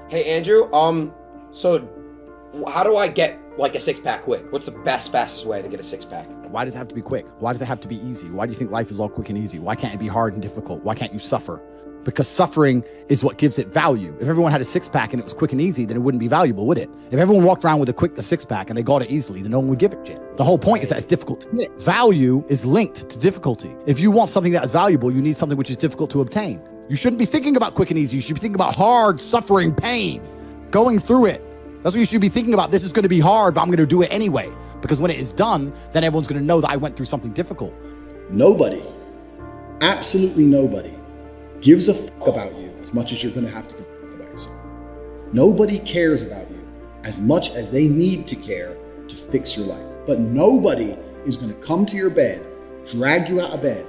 Hey Andrew, so how do I get like a six pack quick? What's the fastest way to get a six pack? Why does it have to be quick? Why does it have to be easy? Why do you think life is all quick and easy? Why can't it be hard and difficult? Why can't you suffer? Because suffering is what gives it value. If everyone had a six pack and it was quick and easy, then it wouldn't be valuable, would it? If everyone walked around with a six pack and they got it easily, then no one would give a shit. The whole point is that it's difficult to get. Value is linked to difficulty. If you want something that is valuable, you need something which is difficult to obtain. You shouldn't be thinking about quick and easy. You should be thinking about hard, suffering, pain, going through it. That's what you should be thinking about. This is going to be hard, but I'm going to do it anyway. Because when it is done, then everyone's going to know that I went through something difficult. Nobody, absolutely nobody, gives a fuck about you as much as you're going to have to give a fuck about yourself. Nobody cares about you as much as they need to care to fix your life. But nobody is going to come to your bed, drag you out of bed,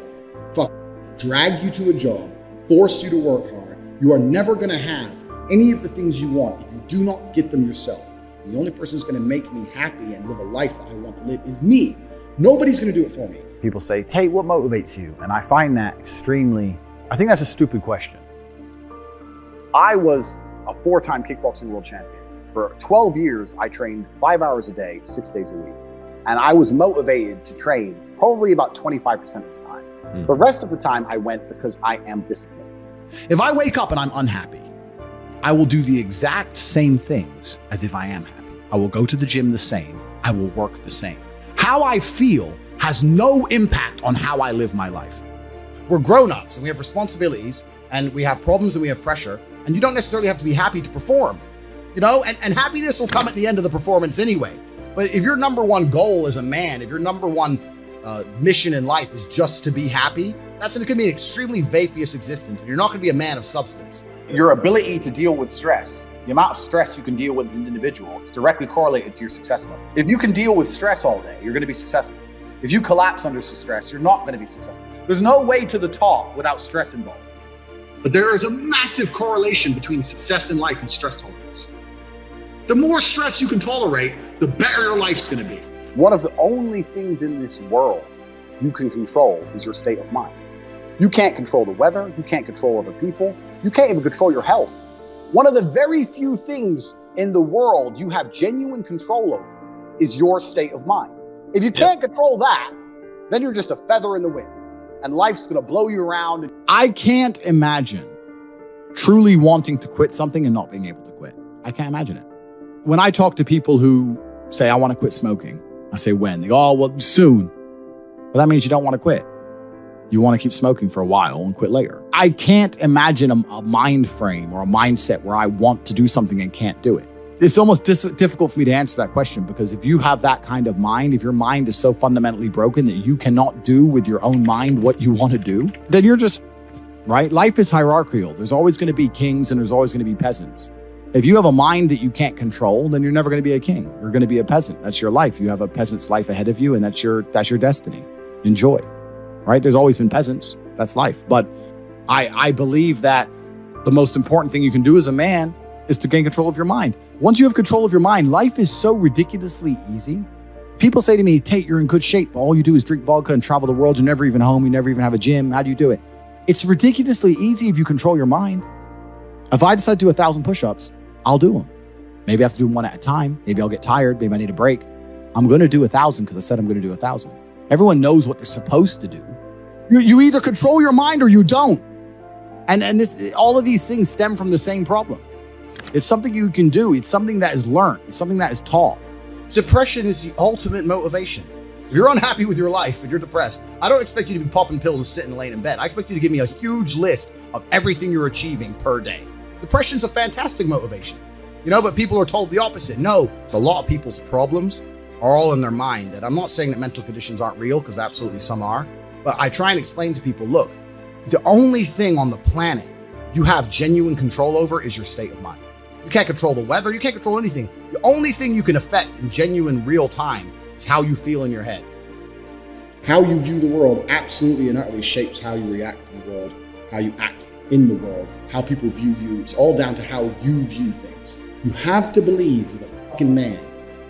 drag you to a job, force you to work hard. You are never going to have any of the things you want if you do not get them yourself. The only person who's going to make me happy and live a life that I want to live is me. Nobody's going to do it for me. People say, Tate, what motivates you? And I find that I think that's a stupid question. I was a 4-time kickboxing world champion. For 12 years, I trained 5 hours a day, 6 days a week. And I was motivated to train probably about 25% of the time. The rest of the time I went because I am disciplined. If I wake up and I'm unhappy, I will do the exact same things as if I am happy. I will go to the gym the same. I will work the same. How I feel has no impact on how I live my life. We're grown-ups and we have responsibilities and we have problems and we have pressure, and you don't necessarily have to be happy to perform, and happiness will come at the end of the performance anyway. But if your number one goal as a man, if your number one mission in life is just to be happy, that's going to be an extremely vaporous existence, and you're not going to be a man of substance. Your ability to deal with stress, the amount of stress you can deal with as an individual, is directly correlated to your success level. If you can deal with stress all day, you're going to be successful. If you collapse under stress, you're not going to be successful. There's no way to the top without stress involved. But there is a massive correlation between success in life and stress tolerance. The more stress you can tolerate, the better your life's going to be. One of the only things in this world you can control is your state of mind. You can't control the weather. You can't control other people. You can't even control your health. One of the very few things in the world you have genuine control over is your state of mind. If you can't control that, then you're just a feather in the wind, and life's going to blow you around. I can't imagine truly wanting to quit something and not being able to quit. I can't imagine it. When I talk to people who say, I want to quit smoking, I say, when? They go, oh, well, soon. Well, that means you don't want to quit. You want to keep smoking for a while and quit later. I can't imagine a mind frame or a mindset where I want to do something and can't do it. It's almost difficult for me to answer that question, because if you have that kind of mind, if your mind is so fundamentally broken that you cannot do with your own mind what you want to do, then you're just, right? Life is hierarchical. There's always going to be kings and there's always going to be peasants. If you have a mind that you can't control, then you're never going to be a king. You're going to be a peasant. That's your life. You have a peasant's life ahead of you, and that's your destiny. Enjoy, right? There's always been peasants. That's life. But I believe that the most important thing you can do as a man is to gain control of your mind. Once you have control of your mind, life is so ridiculously easy. People say to me, Tate, you're in good shape. All you do is drink vodka and travel the world. You're never even home. You never even have a gym. How do you do it? It's ridiculously easy if you control your mind. If I decide to do 1,000 push-ups, I'll do them. Maybe I have to do them one at a time. Maybe I'll get tired. Maybe I need a break. I'm going to do 1,000 because I said I'm going to do 1,000. Everyone knows what they're supposed to do. You either control your mind or you don't. And all of these things stem from the same problem. It's something you can do. It's something that is learned. It's something that is taught. Depression is the ultimate motivation. If you're unhappy with your life and you're depressed, I don't expect you to be popping pills and sitting laying in bed. I expect you to give me a huge list of everything you're achieving per day. Depression's a fantastic motivation, but people are told the opposite. No, a lot of people's problems are all in their mind. And I'm not saying that mental conditions aren't real, because absolutely some are. But I try and explain to people, look, the only thing on the planet you have genuine control over is your state of mind. You can't control the weather. You can't control anything. The only thing you can affect in genuine real time is how you feel in your head. How you view the world absolutely and utterly shapes how you react to the world, how you act in the world, how people view you. It's all down to how you view things. You have to believe you're the fucking man,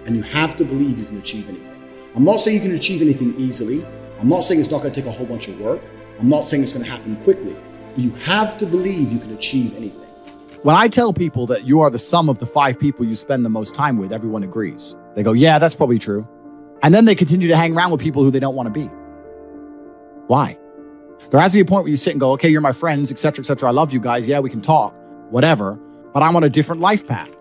and you have to believe you can achieve anything. I'm not saying you can achieve anything easily. I'm not saying it's not going to take a whole bunch of work. I'm not saying it's going to happen quickly, but you have to believe you can achieve anything. When I tell people that you are the sum of the 5 people you spend the most time with, everyone agrees. They go, yeah, that's probably true. And then they continue to hang around with people who they don't want to be. Why? There has to be a point where you sit and go, okay, you're my friends, et cetera, I love you guys. Yeah, we can talk, whatever. But I'm on a different life path.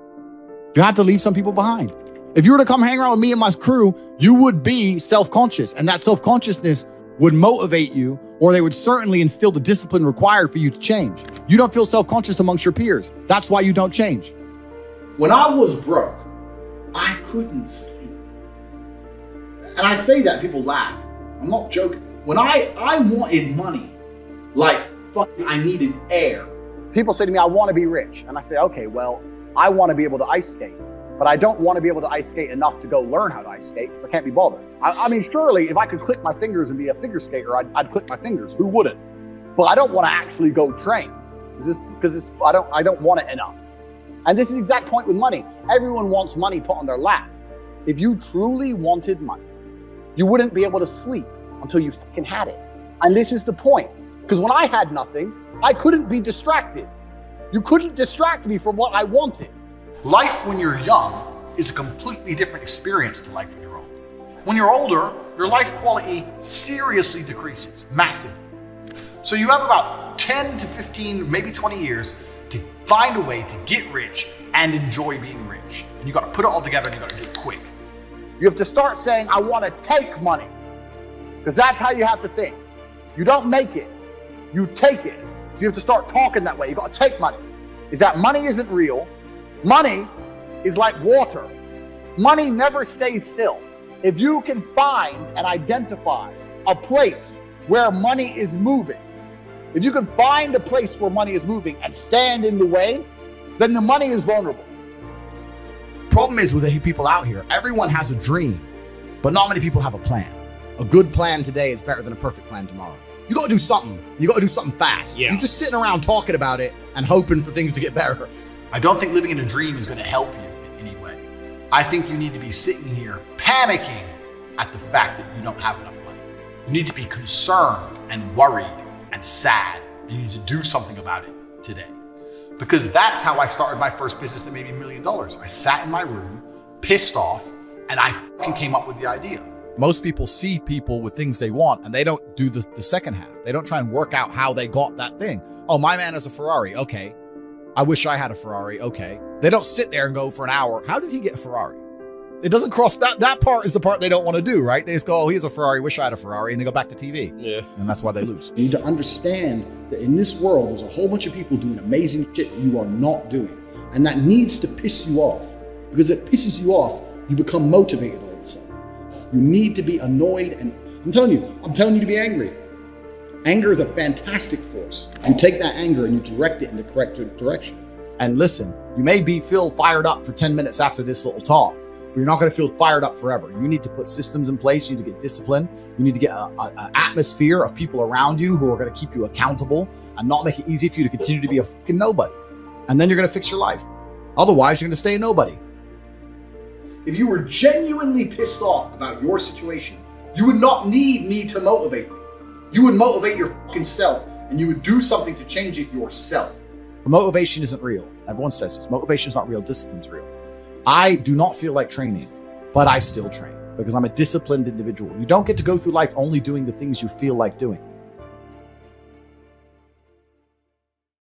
You have to leave some people behind. If you were to come hang around with me and my crew, you would be self-conscious. And that self-consciousness would motivate you, or they would certainly instill the discipline required for you to change. You don't feel self-conscious amongst your peers. That's why you don't change. When I was broke, I couldn't sleep. And I say that, people laugh. I'm not joking. When I wanted money, like fucking I needed air. People say to me, I want to be rich. And I say, okay, well, I want to be able to ice skate, but I don't want to be able to ice skate enough to go learn how to ice skate because I can't be bothered. I mean, surely if I could click my fingers and be a figure skater, I'd click my fingers. Who wouldn't? But I don't want to actually go train because I don't want it enough. And this is the exact point with money. Everyone wants money put on their lap. If you truly wanted money, you wouldn't be able to sleep until you fucking had it. And this is the point. Because when I had nothing, I couldn't be distracted. You couldn't distract me from what I wanted. Life when you're young is a completely different experience to life when you're old. When you're older, your life quality seriously decreases, massively. So you have about 10 to 15, maybe 20 years to find a way to get rich and enjoy being rich. And you got to put it all together and you got to do it quick. You have to start saying, I want to take money. Because that's how you have to think. You don't make it, you take it. So you have to start talking that way. You got to take money. Is that money isn't real. Money is like water. Money never stays still. If you can find and identify a place where money is moving, if you can find a place where money is moving and stand in the way, then the money is vulnerable. Problem is with the people out here, everyone has a dream, but not many people have a plan. A good plan today is better than a perfect plan tomorrow. You got to do something. You got to do something fast. Yeah. You're just sitting around talking about it and hoping for things to get better. I don't think living in a dream is going to help you in any way. I think you need to be sitting here panicking at the fact that you don't have enough money. You need to be concerned and worried and sad. And you need to do something about it today. Because that's how I started my first business that made me $1 million. I sat in my room, pissed off, and I fucking came up with the idea. Most people see people with things they want and they don't do the second half. They don't try and work out how they got that thing. Oh, my man has a Ferrari. Okay. I wish I had a Ferrari. Okay. They don't sit there and go for an hour. How did he get a Ferrari? It doesn't cross that part is the part they don't want to do, right? They just go, oh, he has a Ferrari. Wish I had a Ferrari. And they go back to TV. Yeah. And that's why they lose. You need to understand that in this world, there's a whole bunch of people doing amazing shit that you are not doing. And that needs to piss you off. Because if it pisses you off, you become motivated all of a sudden. You need to be annoyed, and I'm telling you to be angry. Anger is a fantastic force. You take that anger and you direct it in the correct direction. And listen, you may feel fired up for 10 minutes after this little talk, but you're not going to feel fired up forever. You need to put systems in place. You need to get discipline. You need to get an atmosphere of people around you who are going to keep you accountable and not make it easy for you to continue to be a fucking nobody. And then you're going to fix your life. Otherwise, you're going to stay a nobody. If you were genuinely pissed off about your situation, you would not need me to motivate you. You would motivate your fucking self, and you would do something to change it yourself. Motivation isn't real. Everyone says this. Motivation is not real. Discipline's real. I do not feel like training, but I still train because I'm a disciplined individual. You don't get to go through life only doing the things you feel like doing.